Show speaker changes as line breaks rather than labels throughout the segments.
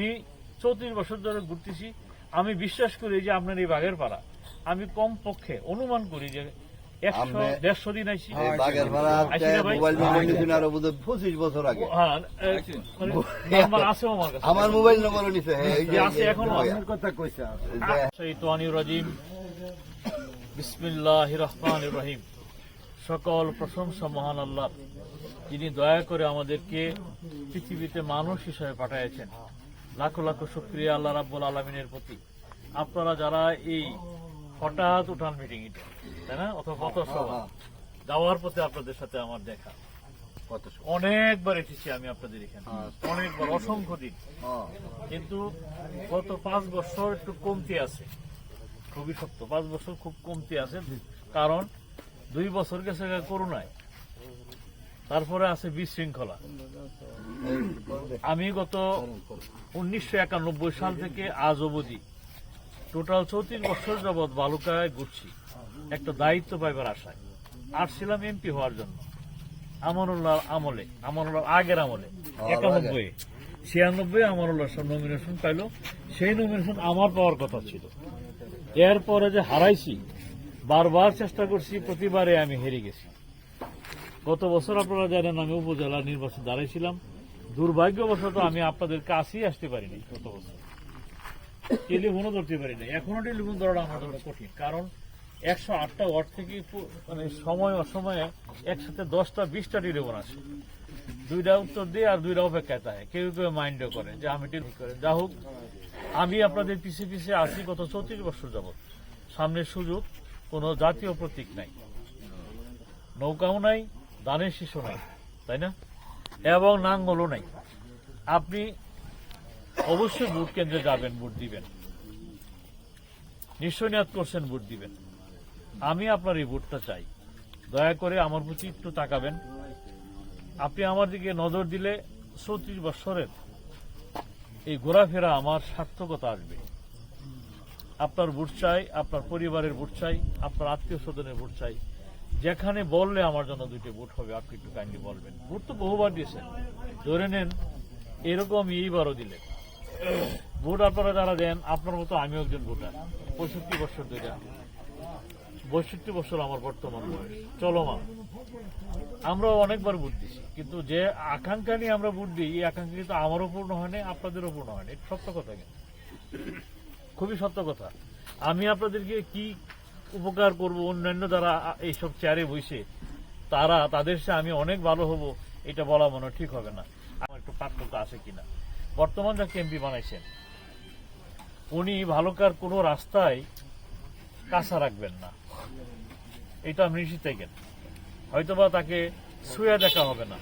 আমি 34 বছর ধরে ঘুরতেছি। আমি বিশ্বাস করি যে আপনার এই বাগের পাড়া আমি কম পক্ষে অনুমান করি যে 100-150 দিন আইসি।
আমার মোবাইল নম্বর নিছে
এখনো বিসমিল্লাহির রহমানির রহিম। সকল প্রশংসা মহান আল্লাহ, যিনি দয়া করে আমাদেরকে পৃথিবীতে মানুষ হিসেবে পাঠিয়েছেন। লাখো লাখো শুকরিয়া আল্লাহ রাব্বুল আলামিনের প্রতি। আপনারা যারা এই হঠাৎ উঠান মিটিং এটা, তাই না, অথবা কত সভা যাওয়ার পথে আপনাদের সাথে আমার দেখা, অনেকবার এসেছি আমি আপনাদের এখানে, অনেকবার, অসংখ্য দিন। কিন্তু গত 5 বছর একটু কমতি আছে, খুবই সত্য। 5 বছর খুব কমতি আছে, কারণ 2 বছর গেছে করোনায়, তারপরে আছে বিশৃঙ্খলা। আমি গত 1991 সাল থেকে আজ অবধি টোটাল 34 বছর যাবৎ বালুকায় ঘুরছি একটা দায়িত্ব পাইবার আশায়। আসছিলাম এমপি হওয়ার জন্য আমানুল্লাহ আমলে, আমানুল্লাহ আগের আমলে 91-96 আমানুল্লাহ নমিনেশন পাইল। সেই নমিনেশন আমার পাওয়ার কথা ছিল। এরপরে যে হারাইছি, বারবার চেষ্টা করছি, প্রতিবারে আমি হেরে গেছি। গত বছর আপনারা জানেন আমি উপজেলা নির্বাচন দাঁড়াইছিলাম। দুর্ভাগ্যবশত আমি আপনাদের কাছেই আসতে পারিনি। গত বছর টেলিফোনও ধরতে পারি না। এখনো টেলিফোন ধরাটা আমার জন্য কঠিন, কারণ 108টা ওয়ার্ড থেকে মানে সময় অসময়ে একসাথে 10টা-20টা টেলিফোন আসে। 2টা উত্তর দিয়ে আর 2টা অপেক্ষায় থাকে। কেউ কেউ মাইন্ডও করে যে আমি টেলিফোন করে। যা হোক, আমি আপনাদের পিছিয়ে পিছিয়ে আসি গত 34 বছর যাবৎ। সামনের সুযোগ, কোনো জাতীয় প্রতীক নাই, নৌকাও নাই, ধানের শীষও নাই, তাই না, এবং নাঙ্গলও নাই। আপনি অবশ্যই ভোট কেন্দ্রে যাবেন, ভোট দিবেন, নিশ্চয় নিয়াত করছেন ভোট দিবেন। আমি আপনার এই ভোটটা চাই। দয়া করে আমার প্রতি একটু তাকাবেন। আপনি আমার দিকে নজর দিলে 34 বছরের এই ঘোরাফেরা আমার সার্থকতা আসবে। আপনার ভোট চাই, আপনার পরিবারের ভোট চাই, আপনার আত্মীয় স্বজনের ভোট চাই। যেখানে বললে আমার জন্য 2টি ভোট হবে, আপনি একটু কাইন্ডলি বলবেন। ভোট তো বহুবার দিয়েছেন, ধরে নেন এরকম এইবারও দিলে ভোট আপনারা যারা দেন, আপনার মতো আমিও একজন ভোটার। 65 বছর ধরে, 62 বছর আমার বর্তমান বয়স, চলমান। আমরাও অনেকবার ভোট দিছি, কিন্তু যে আকাঙ্ক্ষা নিয়ে আমরা ভোট দিই, এই আকাঙ্ক্ষা কিন্তু আমারও পূর্ণ হয়নি, আপনাদেরও পূর্ণ হয়নি। এটা সত্য কথা, কিন্তু খুবই সত্য কথা। আমি আপনাদেরকে কি উপকার করব, অন্যান্য যারা এইসব চেয়ারে বসে তাদের সাথে আমি অনেক ভালো হব, এটা বলা মনে ঠিক হবে না। আমার একটু পার্থক্য আছে কিনা। বর্তমান যাকে এমপি বানাইছেন, উনি ভালুকার কোনো রাস্তায় কাঁচা রাখবেন না, এটা আপনি নিশ্চিত থাকেন। হয়তোবা তাকে ছুঁয়ে দেখা হবে না,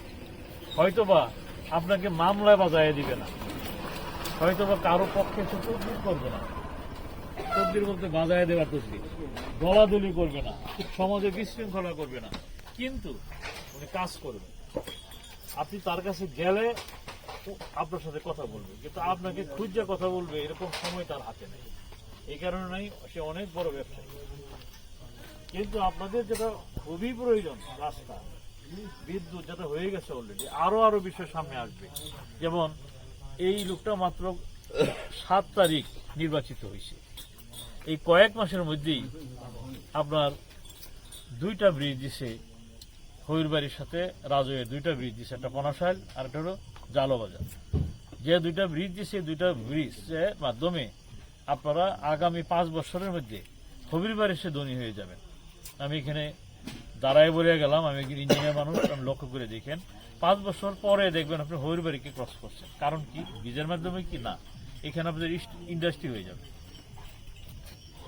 হয়তোবা আপনাকে মামলায় বাজায় দিবে না, হয়তোবা কারো পক্ষে তদবির করবে না। তদবির বলতে বাজায় দেওয়ার তদবির, দলাদলি করবে না, সমাজে বিশৃঙ্খলা করবে না, কিন্তু উনি কাজ করবে। আপনি তার কাছে গেলে আপনার সাথে কথা বলবে, কিন্তু আপনাকে খুঁজে কথা বলবে এরকম সময় তার হাতে নেই। এই কারণে নাই, সে অনেক বড় ব্যবসায়ী। কিন্তু আপনাদের যেটা খুবই প্রয়োজন, রাস্তা, বিদ্যুৎ, যেটা হয়ে গেছে অলরেডি, আরো বিষয় সামনে আসবে। যেমন এই লোকটা মাত্র 7 তারিখ নির্বাচিত হয়েছে, এই কয়েক মাসের মধ্যেই আপনার 2টা ব্রিজ দিছে। হইরবাড়ির সাথে রাজয়ের 2টা ব্রিজ দিছে, একটা পনাশাইল আর একটা হলো জালবাজার। যে 2টা ব্রিজ দিছে, 2টা ব্রিজের মাধ্যমে আপনারা আগামী 5 বছরের মধ্যে হবিরবাড়ি সে ধনী হয়ে যাবেন। আমি এখানে দাঁড়ায় বলে গেলাম, আমি একজন ইঞ্জিনিয়ার মানুষ, আমি লক্ষ্য করে দেখেন 5 বছর পরে দেখবেন আপনি হবিরবাড়িকে ক্রস করছেন। কারণ কি, ব্রিজের মাধ্যমে কি না, এখানে আপনাদের ইন্ডাস্ট্রি হয়ে যাবে,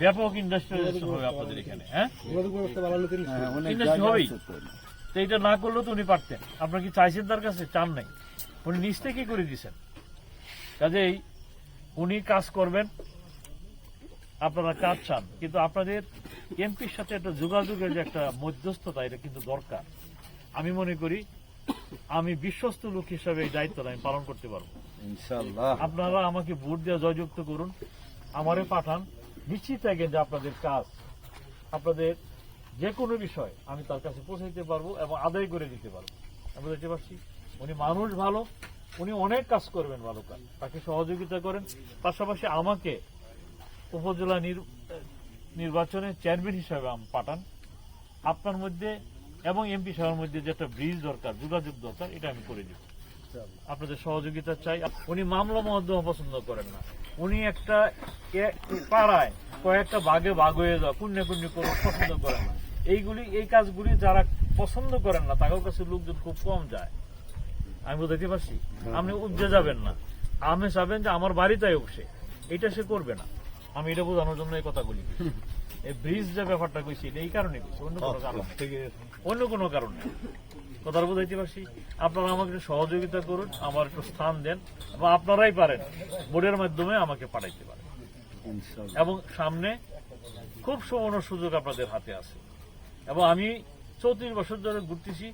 ব্যাপক ইন্ডাস্ট্রিয়ালাইজেশন হবে আপনাদের এখানে। হ্যাঁ, ইন্ডাস্ট্রি হবেই। তো এটা না করলেও তো উনি পারতেন। আপনার কি চাইছেন তার কাছে? চান নাই, উনি নিজ থেকেই করে দিয়েছেন। কাজেই উনি কাজ করবেন, আপনারা কাজ চান, কিন্তু আপনাদের এমপির সাথে একটা যোগাযোগের যে একটা মধ্যস্থতা, এটা কিন্তু দরকার। আমি মনে করি আমি বিশ্বস্ত লোক হিসাবে এই দায়িত্বটা আমি পালন করতে পারবো ইনশাআল্লাহ। আপনারা আমাকে ভোট দিয়ে জয়যুক্ত করুন, আমারে পাঠান, নিশ্চিত থাকেন যে আপনাদের কাজ, আপনাদের যে কোনো বিষয় আমি তার কাছে পৌঁছাইতে পারবো এবং আদায় করে দিতে পারবো। আমি বুঝতে পারছি উনি মানুষ ভালো, উনি অনেক কাজ করবেন ভালো কাজ, তাকে সহযোগিতা করেন। পাশাপাশি আমাকে উপজেলা নির্বাচনে চেয়ারম্যান হিসাবে পাঠান। আপনার মধ্যে এবং এমপি সাহেবের মধ্যে যে একটা ব্রিজ দরকার, যোগাযোগ দরকার, এটা আমি করে দিব। আপনাদের সহযোগিতা চাই। উনি মামলা মকদ্দমা পছন্দ করেন না, উনি একটা পাড়ায় কয়েকটা ভাগে ভাগ হয়ে যাওয়া কুণ্যে করে পছন্দ করেন না। এই কাজগুলি যারা পছন্দ করেন না তাদের কাছে লোকজন খুব কম যায়। আমি বুঝতে পারছি, আপনি উপজে যাবেন না, আমি চাবেন যে আমার বাড়িতে বসে, এটা সে করবে না। আমি এটা বোঝানোর জন্য এই কথাগুলি এই ব্রিজ যে ব্যাপারটা কইছি এই কারণে কইছি, অন্য কোনো কারণে কথা বুঝাইতে পারছি। আপনারা আমাকে একটু সহযোগিতা করুন, আমার একটু স্থান দেন, এবং আপনারাই পারেন বোর্ডের মাধ্যমে আমাকে পাঠাইতে পারেন। এবং সামনে খুব সুবর্ণ সুযোগ আপনাদের হাতে আছে। এবং আমি 34 বছর ধরে ঘুরতেছি,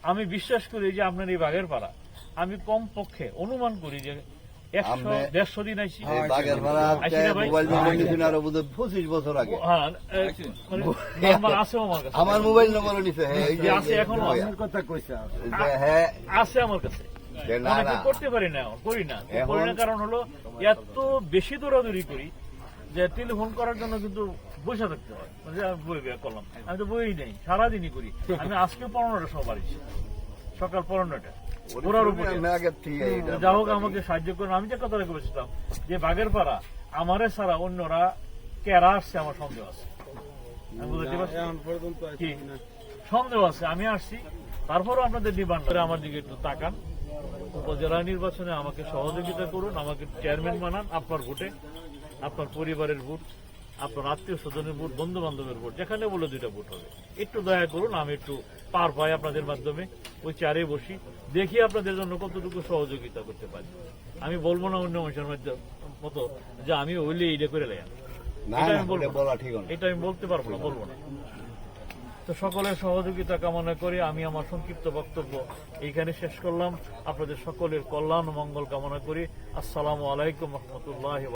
আমি বিশ্বাস করি যে আপনার এই বাগের পাড়া আমি কম পক্ষে অনুমান করি যে 100-150 দিন আইসি।
আমার মোবাইল নম্বর নিছে
এখনো আছে আমার কাছে, করতে পারি না, করি না। কারণ হলো এত বেশি দৌড়াদৌড়ি করি যে টেলিফোন করার জন্য কিন্তু বসে থাকতে হয়। বই করলাম, আমি তো বই নেই, সারাদিনই করি। আমি আজকে 15টা সময় বাড়িছি, সকাল 15টা ওরার উপরে। যা হোক আমাকে সাহায্য করুন। আমি যে কথাটা বলেছিলাম যে বাগের পাড়া আমারে ছাড়া অন্যরা কেরা আসছে, আমার সন্দেহ আছে। আমি বুঝতে পারছি কি সন্দেহ আছে, আমি আসছি। তারপরও আপনাদের ডিমান্ড করে আমার দিকে একটু তাকান। উপজেলা নির্বাচনে আমাকে সহযোগিতা করুন, আমাকে চেয়ারম্যান বানান। আপনার ভোটে, আপনার পরিবারের ভোট, আপনার আত্মীয় স্বজনের ভোট, বন্ধু বান্ধবের ভোট, যেখানে বলে 2টা ভোট হবে। একটু দয়া করুন, আমি একটু পার পাই আপনাদের মাধ্যমে, ওই চেয়ারে বসি, দেখি আপনাদের জন্য কতটুকু সহযোগিতা করতে পারি। আমি বলবো না অন্য মানুষের মতো যে আমি ওইলে এইটা করে লেন, এটা আমি বলতে পারবো না, বলবো না। তো সকলের সহযোগিতা কামনা করে আমি আমার সংক্ষিপ্ত বক্তব্য এইখানে শেষ করলাম। আপনাদের সকলের কল্যাণ ও মঙ্গল কামনা করি। আসসালামু আলাইকুম রহমতুল্লাহ।